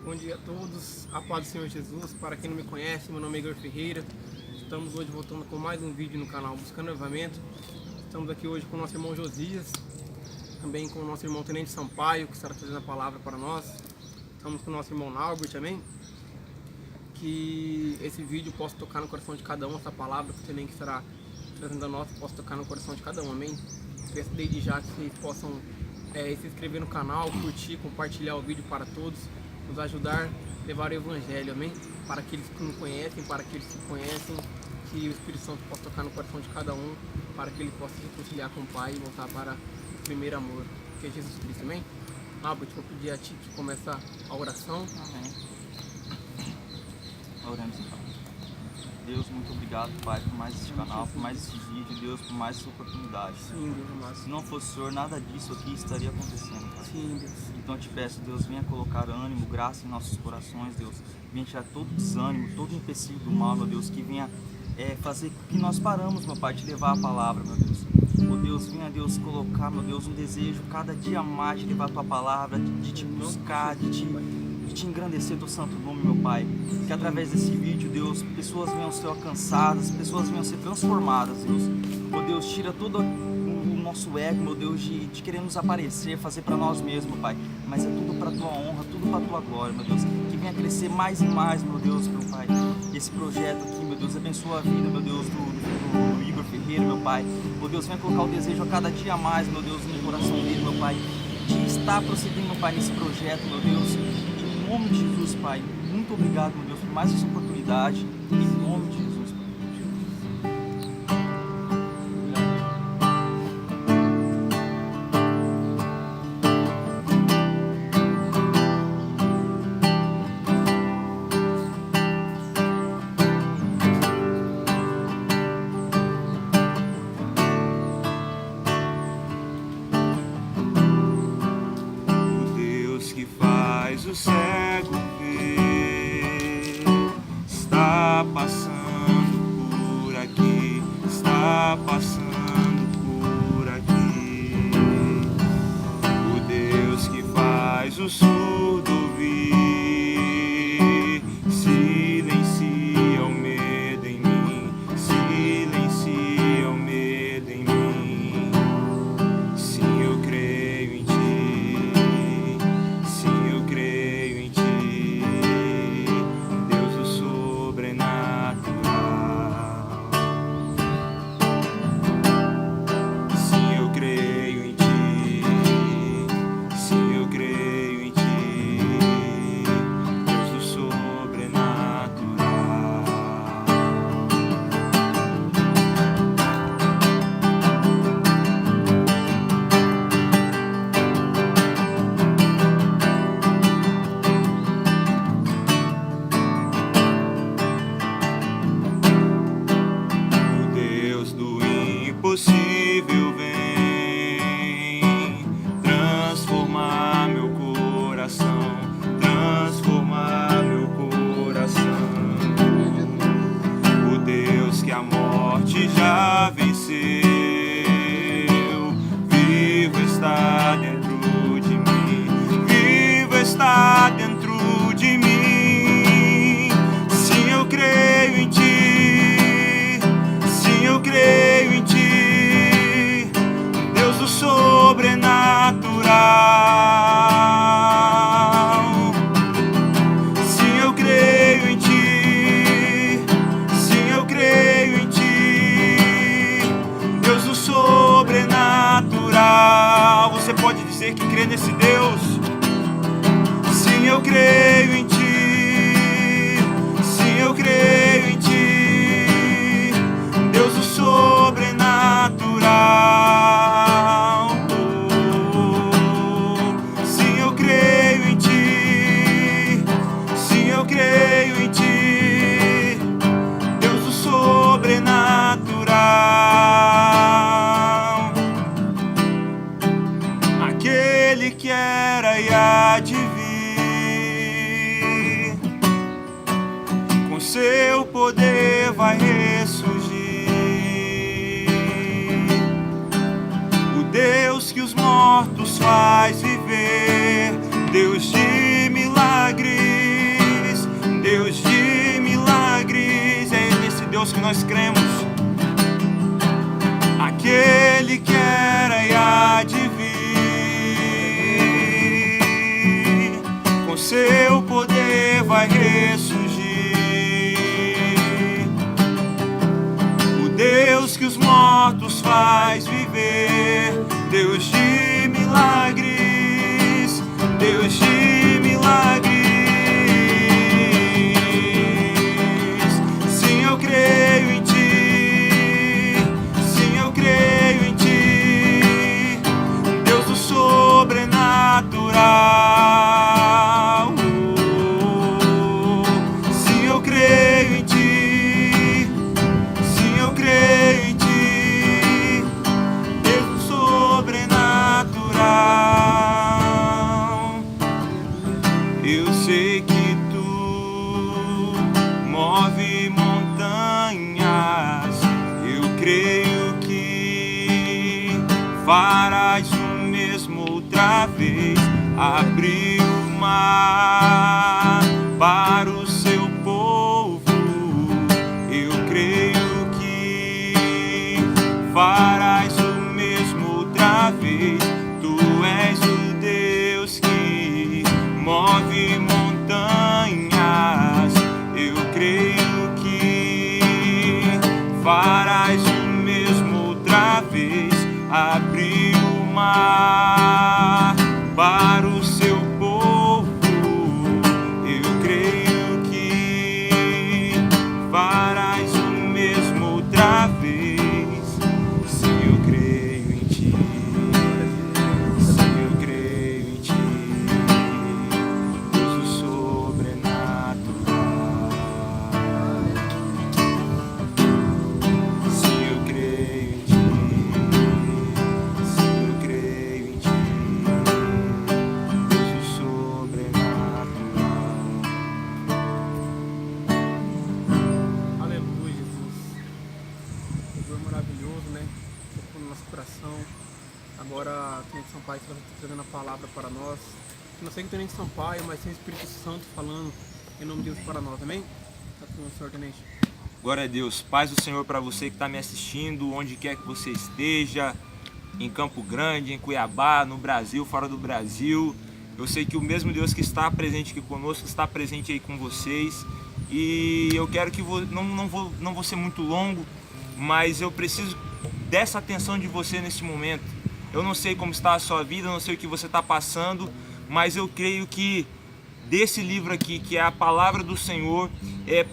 Bom dia a todos, a paz do Senhor Jesus. Para quem não me conhece, meu nome é Igor Ferreira. Estamos hoje voltando com mais um vídeo no canal Buscando Avivamento. Estamos aqui hoje com o nosso irmão Josias, também com o nosso irmão Tenente Sampaio, que estará trazendo a palavra para nós. Estamos com o nosso irmão Albert também. Que esse vídeo possa tocar no coração de cada um, essa palavra que o Tenente estará trazendo a nós, possa tocar no coração de cada um, amém? Peço desde já que vocês possam se inscrever no canal, curtir, compartilhar o vídeo para todos, nos ajudar a levar o Evangelho, amém? Para aqueles que não conhecem, para aqueles que conhecem, que o Espírito Santo possa tocar no coração de cada um, para que ele possa se reconciliar com o Pai e voltar para o primeiro amor, que é Jesus Cristo, amém? Albert, vou pedir a ti que começa a oração. Amém. Oremos então. Deus, muito obrigado, Pai, por mais este canal, por mais este vídeo, Deus, por mais essa oportunidade. Sim, Deus amado. Se não fosse o Senhor, nada disso aqui estaria acontecendo, Pai. Sim, Deus. Então eu te peço, Deus, venha colocar ânimo, graça em nossos corações, Deus. Venha tirar todo desânimo, todo empecilho do mal, meu Deus, que venha fazer que nós paramos, meu Pai, de levar a palavra, meu Deus. Oh Deus, venha, Deus, colocar, meu Deus, um desejo cada dia mais de levar a Tua palavra, de te buscar, de te engrandecer Teu santo nome, meu Pai. Que através desse vídeo, Deus, pessoas venham ser alcançadas, pessoas venham ser transformadas, Deus. Oh Deus, tira todo o nosso ego, meu Deus, de querer nos aparecer, fazer para nós mesmos, Pai. Mas é tudo para Tua honra, tudo para Tua glória, meu Deus. Que venha crescer mais e mais, meu Deus, meu Pai. Esse projeto aqui, meu Deus, abençoa a vida, meu Deus, do Igor Ferreira, meu Pai. Oh Deus, venha colocar o desejo a cada dia mais, meu Deus, no coração dele, meu Pai, de estar prosseguindo, meu Pai, nesse projeto, meu Deus. Em nome de Jesus, Pai. Muito obrigado, meu Deus, por mais essa oportunidade. Em nome de Jesus, Pai. O cego vê, está passando por aqui, está passando por aqui. O Deus que faz o surdo ouvir, silencia o medo em mim, silencia o medo em mim. Sim, eu creio em Ti. Impossível vem transformar meu coração, transformar meu coração. O Deus que a morte já venceu, vivo está dentro de mim, vivo está dentro de mim. Sim, eu creio em Ti, sim, eu creio em Ti. Sobrenatural. Sim, eu creio em Ti, sim, eu creio em Ti, Deus do sobrenatural. Você pode dizer que crê nesse Deus? Sim, eu creio em Ti, sim, eu creio em Ti, Deus do sobrenatural. Aquele que era e há de vir, com seu poder vai ressurgir. O Deus que os mortos faz viver, Deus de milagres. nós cremos. Aquele que era e há de vir, com seu poder vai ressurgir. O Deus que os mortos faz viver, Deus de milagres, Deus de milagres. Sim, eu creio em ti, sim, eu creio em ti, Deus do sobrenatural. Sim, eu creio em ti, sim, eu creio em ti, Deus do sobrenatural. Eu sei que tu move montanhas, eu creio que farás o mesmo outra vez. Abrir o mar para o seu povo, eu creio que farás o mesmo outra vez. Tu és o Deus que move montanhas, eu creio que farás o mesmo outra vez. Abrir o mar para o seu povo, eu creio que farás o mesmo outra vez. Sim, eu creio em ti, sim, eu creio em ti, Deus do sobrenatural. Sim, eu creio em ti, sim, eu creio em ti, Deus do sobrenatural. Aleluia, Jesus. Louvor maravilhoso, né? Tocou no nosso coração. Agora, Tenente Sampaio está trazendo a palavra para nós. Não sei que o Tenente Sampaio, mas tem o Espírito Santo falando em nome de Deus para nós, amém? Tá com o Senhor, Tenente. Glória a Deus. Paz do Senhor para você que está me assistindo, onde quer que você esteja, em Campo Grande, em Cuiabá, no Brasil, fora do Brasil. Eu sei que o mesmo Deus que está presente aqui conosco está presente aí com vocês. E eu quero que não vou ser muito longo, mas eu preciso dessa atenção de você nesse momento. Eu não sei como está a sua vida, não sei o que você está passando, mas eu creio que desse livro aqui, que é a palavra do Senhor,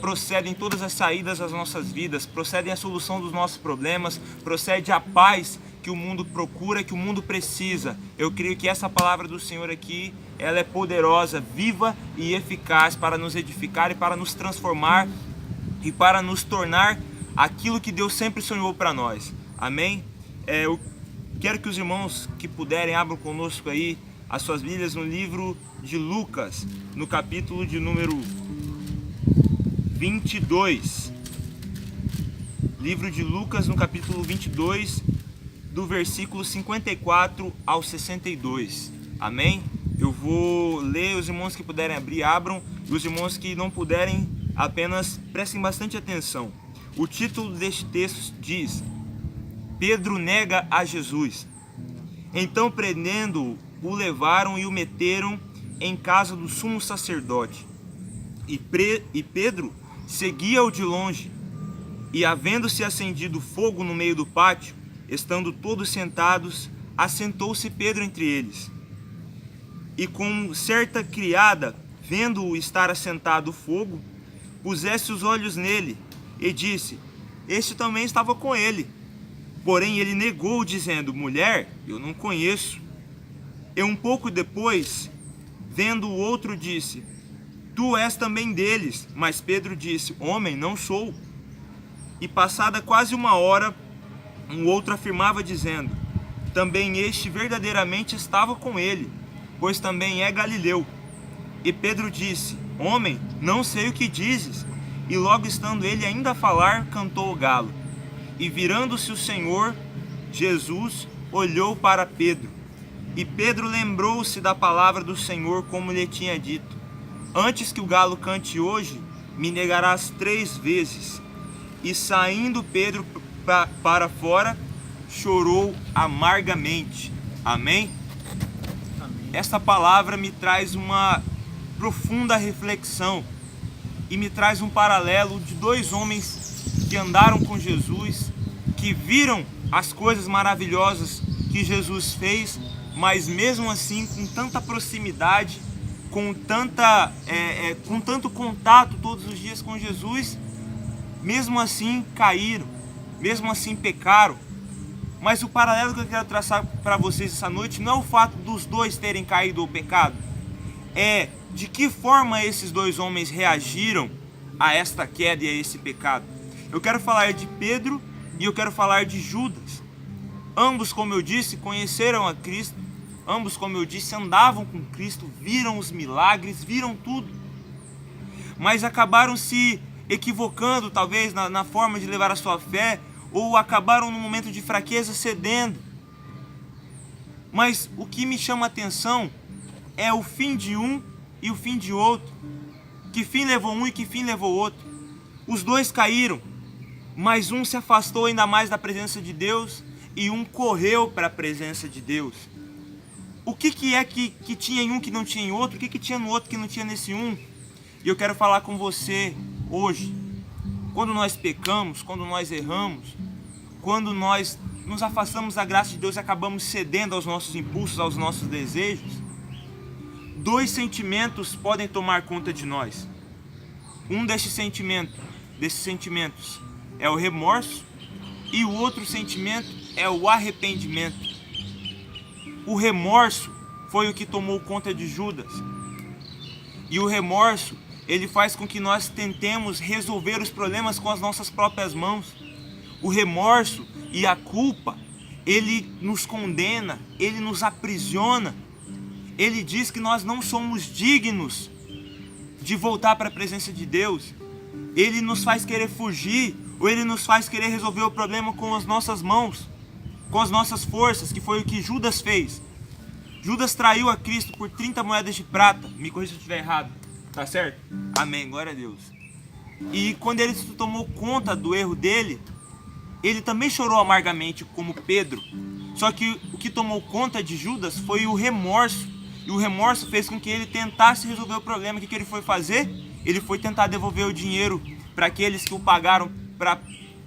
procedem todas as saídas das nossas vidas, procedem a solução dos nossos problemas, procede a paz que o mundo procura, que o mundo precisa. Eu creio que essa palavra do Senhor aqui, ela é poderosa, viva e eficaz para nos edificar e para nos transformar e para nos tornar aquilo que Deus sempre sonhou para nós. Amém? Eu quero que os irmãos que puderem abram conosco aí as suas Bíblias no livro de Lucas, no capítulo de número 22. Livro de Lucas, no capítulo 22, do versículo 54 ao 62. Amém? Eu vou ler, os irmãos que puderem abrir, abram, e os irmãos que não puderem, apenas prestem bastante atenção. O título deste texto diz: Pedro nega a Jesus. Então, prendendo-o, o levaram e o meteram em casa do sumo sacerdote. E Pedro seguia-o de longe. E, havendo-se acendido fogo no meio do pátio, estando todos sentados, assentou-se Pedro entre eles. E com certa criada, vendo-o estar assentado o fogo, pusesse os olhos nele, e disse: Este também estava com ele. Porém ele negou, dizendo: Mulher, eu não conheço. E um pouco depois, vendo o outro, disse: Tu és também deles. Mas Pedro disse: Homem, não sou. E passada quase uma hora, um outro afirmava, dizendo: Também este verdadeiramente estava com ele, pois também é galileu. E Pedro disse: Homem, não sei o que dizes. E logo estando ele ainda a falar, cantou o galo. E virando-se o Senhor Jesus, olhou para Pedro. E Pedro lembrou-se da palavra do Senhor, como lhe tinha dito: Antes que o galo cante hoje, me negarás 3 vezes. E saindo Pedro para fora, chorou amargamente. Amém? Amém. Esta palavra me traz uma profunda reflexão e me traz um paralelo de dois homens que andaram com Jesus, que viram as coisas maravilhosas que Jesus fez, mas mesmo assim, com tanta proximidade, com tanto contato todos os dias com Jesus, mesmo assim caíram, mesmo assim pecaram. Mas o paralelo que eu quero traçar para vocês essa noite não é o fato dos dois terem caído ou pecado, é de que forma esses dois homens reagiram a esta queda e a esse pecado. Eu quero falar de Pedro e eu quero falar de Judas. Ambos, como eu disse, conheceram a Cristo. Ambos, como eu disse, andavam com Cristo, viram os milagres, viram tudo. Mas acabaram se equivocando, talvez, na forma de levar a sua fé, ou acabaram num momento de fraqueza cedendo. Mas o que me chama a atenção é o fim de um e o fim de outro. Que fim levou um e que fim levou outro. Os dois caíram, mas um se afastou ainda mais da presença de Deus e um correu para a presença de Deus. O que é que tinha em um que não tinha em outro? O que tinha no outro que não tinha nesse um? E eu quero falar com você hoje. Quando nós pecamos, quando nós erramos, quando nós nos afastamos da graça de Deus e acabamos cedendo aos nossos impulsos, aos nossos desejos, dois sentimentos podem tomar conta de nós. Um desses sentimentos é o remorso e o outro sentimento é o arrependimento. O remorso foi o que tomou conta de Judas. E o remorso, ele faz com que nós tentemos resolver os problemas com as nossas próprias mãos. O remorso e a culpa, ele nos condena, ele nos aprisiona. Ele diz que nós não somos dignos de voltar para a presença de Deus. Ele nos faz querer fugir, ou ele nos faz querer resolver o problema com as nossas mãos, com as nossas forças, que foi o que Judas fez. Judas traiu a Cristo por 30 moedas de prata. Me corrija se eu estiver errado. Tá certo? Amém, glória a Deus. E quando ele tomou conta do erro dele, ele também chorou amargamente como Pedro. Só que o que tomou conta de Judas foi o remorso. E o remorso fez com que ele tentasse resolver o problema. O que ele foi fazer? Ele foi tentar devolver o dinheiro para aqueles que o pagaram para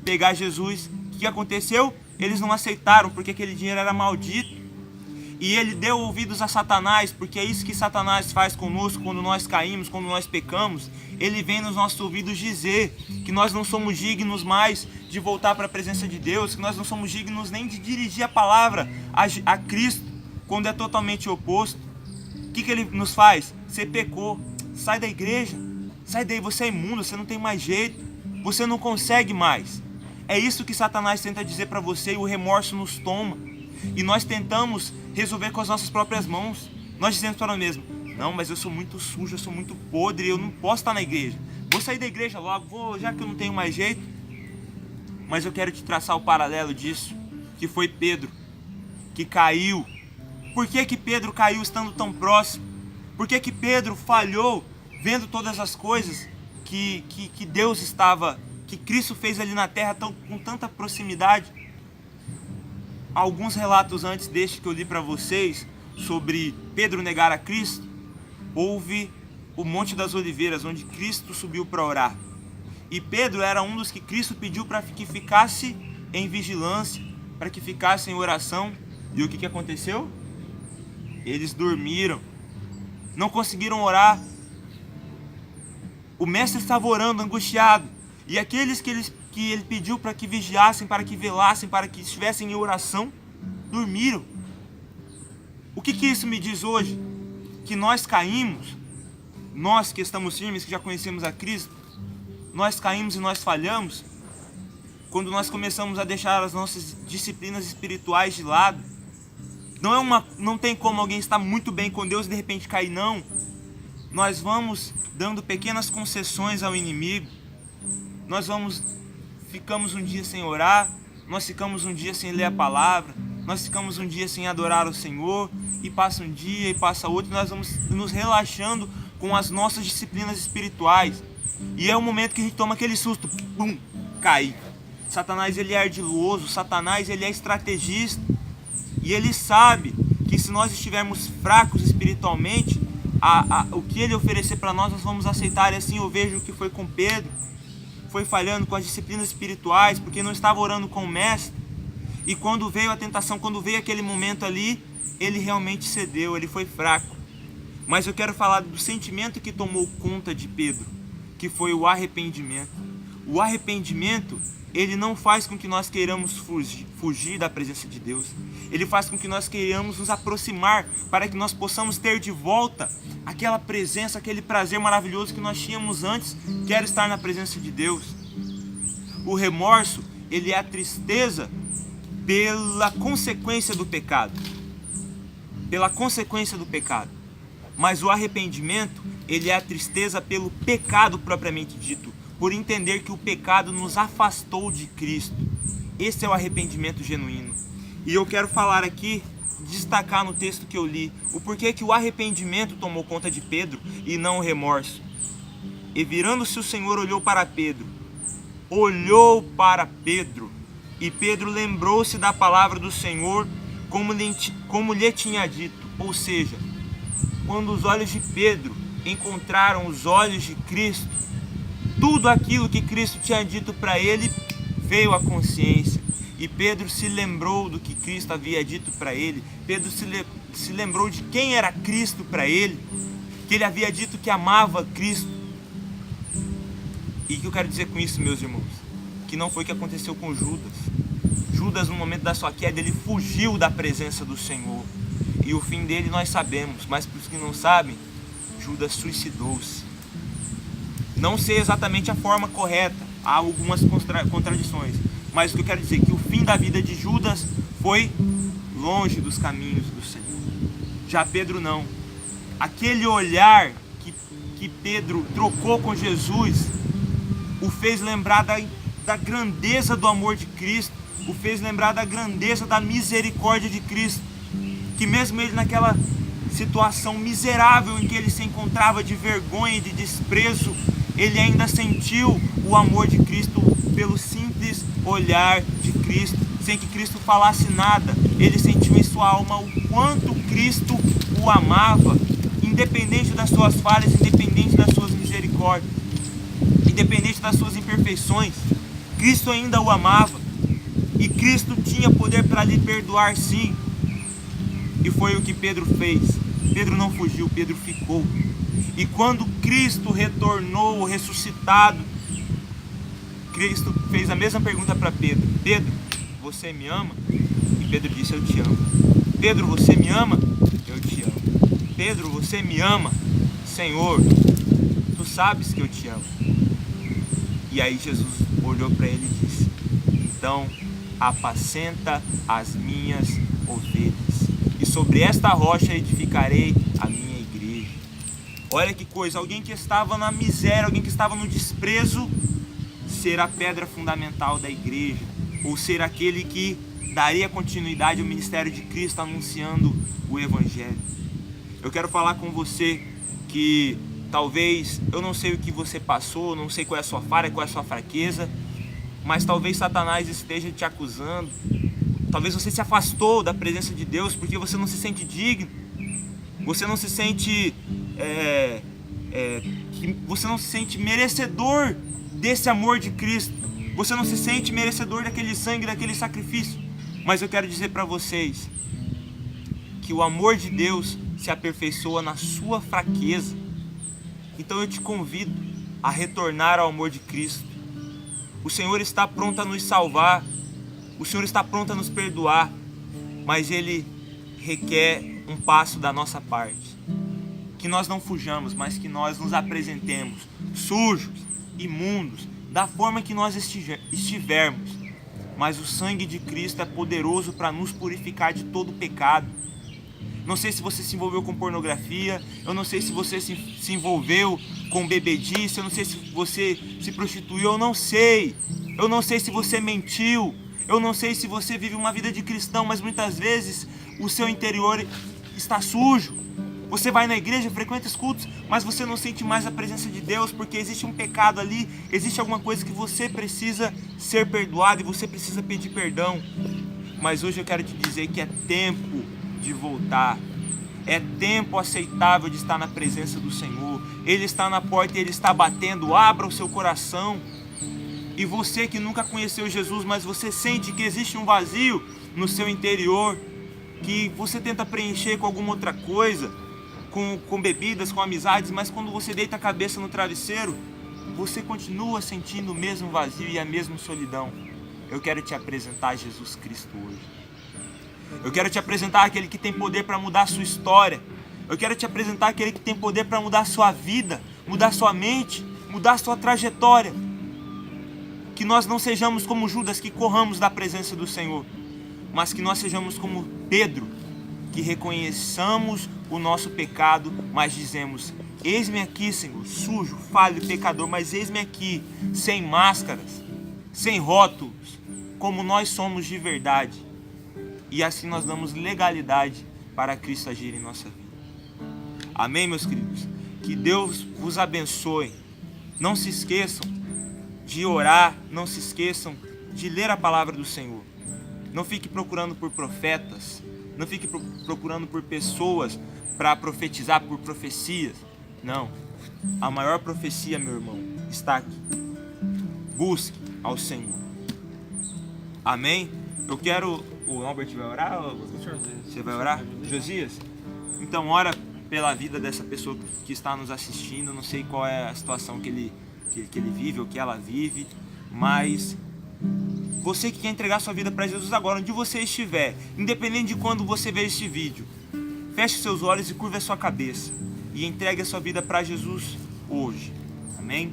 pegar Jesus. O que aconteceu? Eles não aceitaram porque aquele dinheiro era maldito. E ele deu ouvidos a Satanás, porque é isso que Satanás faz conosco quando nós caímos, quando nós pecamos. Ele vem nos nossos ouvidos dizer que nós não somos dignos mais de voltar para a presença de Deus, que nós não somos dignos nem de dirigir a palavra a Cristo, quando é totalmente oposto. O que ele nos faz? Você pecou, sai da igreja, sai daí, você é imundo, você não tem mais jeito, você não consegue mais. É isso que Satanás tenta dizer para você e o remorso nos toma. E nós tentamos resolver com as nossas próprias mãos. Nós dizemos para nós mesmos: não, mas eu sou muito sujo, eu sou muito podre, eu não posso estar na igreja. Vou sair da igreja logo, já que eu não tenho mais jeito. Mas eu quero te traçar o paralelo disso, que foi Pedro, que caiu. Por que Pedro caiu estando tão próximo? Por que Pedro falhou vendo todas as coisas que Deus estava, que Cristo fez ali na terra com tanta proximidade? Alguns relatos antes deste que eu li para vocês sobre Pedro negar a Cristo, houve o Monte das Oliveiras, onde Cristo subiu para orar. E Pedro era um dos que Cristo pediu para que ficasse em vigilância, para que ficasse em oração. E o que aconteceu? Eles dormiram, não conseguiram orar. O mestre estava orando, angustiado, e aqueles que ele pediu para que vigiassem, para que velassem, para que estivessem em oração, dormiram. O que isso me diz hoje? Que nós caímos, nós que estamos firmes, que já conhecemos a Cristo, nós caímos e nós falhamos quando nós começamos a deixar as nossas disciplinas espirituais de lado. Não tem como alguém estar muito bem com Deus e de repente cair, não. Nós vamos dando pequenas concessões ao inimigo. Nós ficamos um dia sem orar, nós ficamos um dia sem ler a palavra, nós ficamos um dia sem adorar o Senhor, e passa um dia e passa outro, e nós vamos nos relaxando com as nossas disciplinas espirituais. E é o momento que a gente toma aquele susto, pum, cair. Satanás, ele é ardiloso, Satanás, ele é estrategista, e ele sabe que se nós estivermos fracos espiritualmente, o que ele oferecer para nós vamos aceitar. E assim eu vejo o que foi com Pedro, foi falhando com as disciplinas espirituais, porque não estava orando com o mestre, e quando veio a tentação, quando veio aquele momento ali, ele realmente cedeu, ele foi fraco. Mas eu quero falar do sentimento que tomou conta de Pedro, que foi o arrependimento. O arrependimento, ele não faz com que nós queiramos fugir da presença de Deus. Ele faz com que nós queiramos nos aproximar, para que nós possamos ter de volta aquela presença, aquele prazer maravilhoso que nós tínhamos antes, que era estar na presença de Deus. O remorso, ele é a tristeza pela consequência do pecado. Pela consequência do pecado. Mas o arrependimento, ele é a tristeza pelo pecado propriamente dito, por entender que o pecado nos afastou de Cristo. Esse é o arrependimento genuíno. E eu quero falar aqui, destacar no texto que eu li, o porquê que o arrependimento tomou conta de Pedro e não o remorso. E virando-se o Senhor olhou para Pedro, e Pedro lembrou-se da palavra do Senhor, como lhe tinha dito. Ou seja, quando os olhos de Pedro encontraram os olhos de Cristo, tudo aquilo que Cristo tinha dito para ele veio à consciência. E Pedro se lembrou do que Cristo havia dito para ele. Pedro se lembrou de quem era Cristo para ele, que ele havia dito que amava Cristo. E o que eu quero dizer com isso, meus irmãos? Que não foi o que aconteceu com Judas. Judas, no momento da sua queda, ele fugiu da presença do Senhor. E o fim dele nós sabemos, mas para os que não sabem, Judas suicidou-se. Não sei exatamente a forma correta, há algumas contradições, mas o que eu quero dizer é que o fim da vida de Judas foi longe dos caminhos do Senhor. Já Pedro não. Aquele olhar que Pedro trocou com Jesus o fez lembrar da grandeza do amor de Cristo, o fez lembrar da grandeza da misericórdia de Cristo, que mesmo ele naquela situação miserável em que ele se encontrava, de vergonha e de desprezo, ele ainda sentiu o amor de Cristo pelo simples olhar de Cristo, sem que Cristo falasse nada. Ele sentiu em sua alma o quanto Cristo o amava, independente das suas falhas, independente das suas misericórdias, independente das suas imperfeições. Cristo ainda o amava, e Cristo tinha poder para lhe perdoar, sim. E foi o que Pedro fez. Pedro não fugiu, Pedro ficou. E quando Cristo retornou ressuscitado, Cristo fez a mesma pergunta para Pedro: Pedro, você me ama? E Pedro disse: eu te amo. Pedro, você me ama? Eu te amo. Pedro, você me ama? Senhor, tu sabes que eu te amo. E aí Jesus olhou para ele e disse: então apacenta as minhas ovelhas, e sobre esta rocha edificarei a minha igreja. Olha que coisa, alguém que estava na miséria, alguém que estava no desprezo, ser a pedra fundamental da igreja, ou ser aquele que daria continuidade ao ministério de Cristo anunciando o Evangelho. Eu quero falar com você que talvez, eu não sei o que você passou, não sei qual é a sua falha, qual é a sua fraqueza, mas talvez Satanás esteja te acusando. Talvez você se afastou da presença de Deus porque você não se sente digno, você não se sente você não se sente merecedor desse amor de Cristo, você não se sente merecedor daquele sangue, daquele sacrifício. Mas eu quero dizer para vocês que o amor de Deus se aperfeiçoa na sua fraqueza. Então eu te convido a retornar ao amor de Cristo. O Senhor está pronto a nos salvar, o Senhor está pronto a nos perdoar, mas Ele requer um passo da nossa parte. Que nós não fujamos, mas que nós nos apresentemos sujos, imundos, da forma que nós estivermos. Mas o sangue de Cristo é poderoso para nos purificar de todo pecado. Não sei se você se envolveu com pornografia, eu não sei se você se envolveu com bebedice, eu não sei se você se prostituiu, eu não sei se você mentiu, eu não sei se você vive uma vida de cristão, mas muitas vezes o seu interior está sujo. Você vai na igreja, frequenta os cultos, mas você não sente mais a presença de Deus porque existe um pecado ali, existe alguma coisa que você precisa ser perdoado e você precisa pedir perdão. Mas hoje eu quero te dizer que é tempo de voltar. É tempo aceitável de estar na presença do Senhor. Ele está na porta e Ele está batendo. Abra o seu coração. E você que nunca conheceu Jesus, mas você sente que existe um vazio no seu interior, que você tenta preencher com alguma outra coisa, com bebidas, com amizades, mas quando você deita a cabeça no travesseiro, você continua sentindo o mesmo vazio e a mesma solidão. Eu quero te apresentar Jesus Cristo hoje. Eu quero te apresentar aquele que tem poder para mudar a sua história. Eu quero te apresentar aquele que tem poder para mudar a sua vida, mudar a sua mente, mudar a sua trajetória. Que nós não sejamos como Judas, que corramos da presença do Senhor, mas que nós sejamos como Pedro, que reconheçamos o nosso pecado, mas dizemos: eis-me aqui, Senhor, sujo, falho, pecador, mas eis-me aqui, sem máscaras, sem rótulos, como nós somos de verdade. E assim nós damos legalidade para Cristo agir em nossa vida. Amém, meus queridos? Que Deus vos abençoe. Não se esqueçam de orar, não se esqueçam de ler a palavra do Senhor. Não fique procurando por profetas, não fique procurando por pessoas para profetizar, por profecias. Não. A maior profecia, meu irmão, está aqui. Busque ao Senhor. Amém? Eu quero... O Albert vai orar? Você vai orar? Josias? Então ora pela vida dessa pessoa que está nos assistindo. Não sei qual é a situação que ele vive ou que ela vive, mas você que quer entregar sua vida para Jesus agora, onde você estiver, independente de quando você ver este vídeo, feche seus olhos e curve a sua cabeça e entregue a sua vida para Jesus hoje. Amém?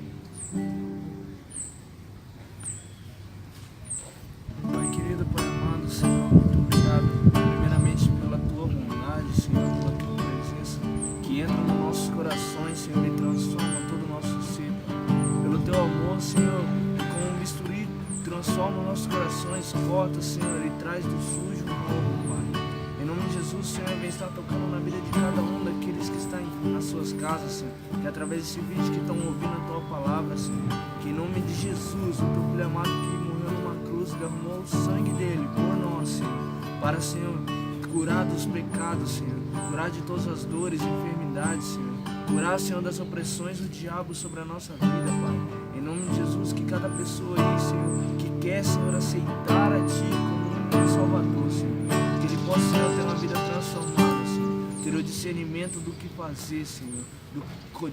Pai querido, Pai amado, Senhor, muito obrigado primeiramente pela tua bondade, Senhor, pela tua presença que entra nos nossos corações, Senhor, e transforma todo o nosso ser. Pelo teu amor, Senhor, que como um bisturi transforma os nossos corações, corta, Senhor, e traz do sujo o novo, Pai. Em nome de Jesus, Senhor, vem estar tocando na vida de cada um daqueles que estão nas suas casas, Senhor, que através desse vídeo que estão ouvindo a tua palavra, Senhor, que em nome de Jesus, o teu filho amado que morreu numa cruz, derramou o sangue dele por nós, Senhor, para, Senhor, curar dos pecados, Senhor, curar de todas as dores e enfermidades, Senhor, curar, Senhor, das opressões do diabo sobre a nossa vida, Pai. Em nome de Jesus, que cada pessoa aí, Senhor, que quer, Senhor, aceitar a Ti como único Salvador, Senhor, que ele possa, Senhor, ter uma vida transformada, Senhor, ter o discernimento do que fazer, Senhor,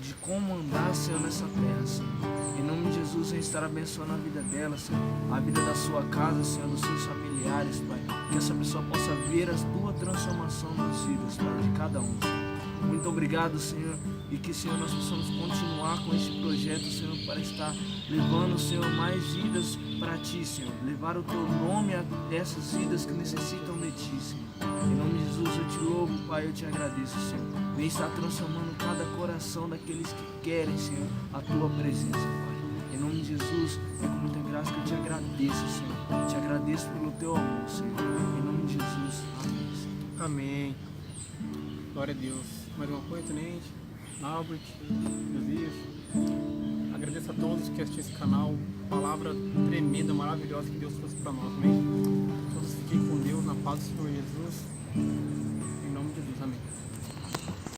de como andar, Senhor, nessa terra, Senhor. Em nome de Jesus, vem estar abençoando a vida dela, Senhor, a vida da sua casa, Senhor, dos seus familiares, Pai, que essa pessoa possa ver a tua transformação nas vidas, Pai, de cada um, Senhor. Muito obrigado, Senhor, e que, Senhor, nós possamos continuar com este projeto, Senhor, para estar levando, Senhor, mais vidas para Ti, Senhor, levar o Teu nome a essas vidas que necessitam de Ti, Senhor. Em nome de Jesus, eu te louvo, Pai, eu te agradeço, Senhor. Vem estar transformando cada coração daqueles que querem, Senhor, a Tua presença, Pai. Em nome de Jesus, é com muita graça que eu te agradeço, Senhor. Te agradeço pelo Teu amor, Senhor. Em nome de Jesus, amém, Senhor. Amém. Glória a Deus. Mais uma coisa, Tenente, Albert, Josias. Agradeço a todos que assistiram esse canal. Palavra tremenda, maravilhosa que Deus trouxe para nós, amém? Todos fiquem com Deus, na paz do Senhor Jesus. Em nome de Jesus, amém.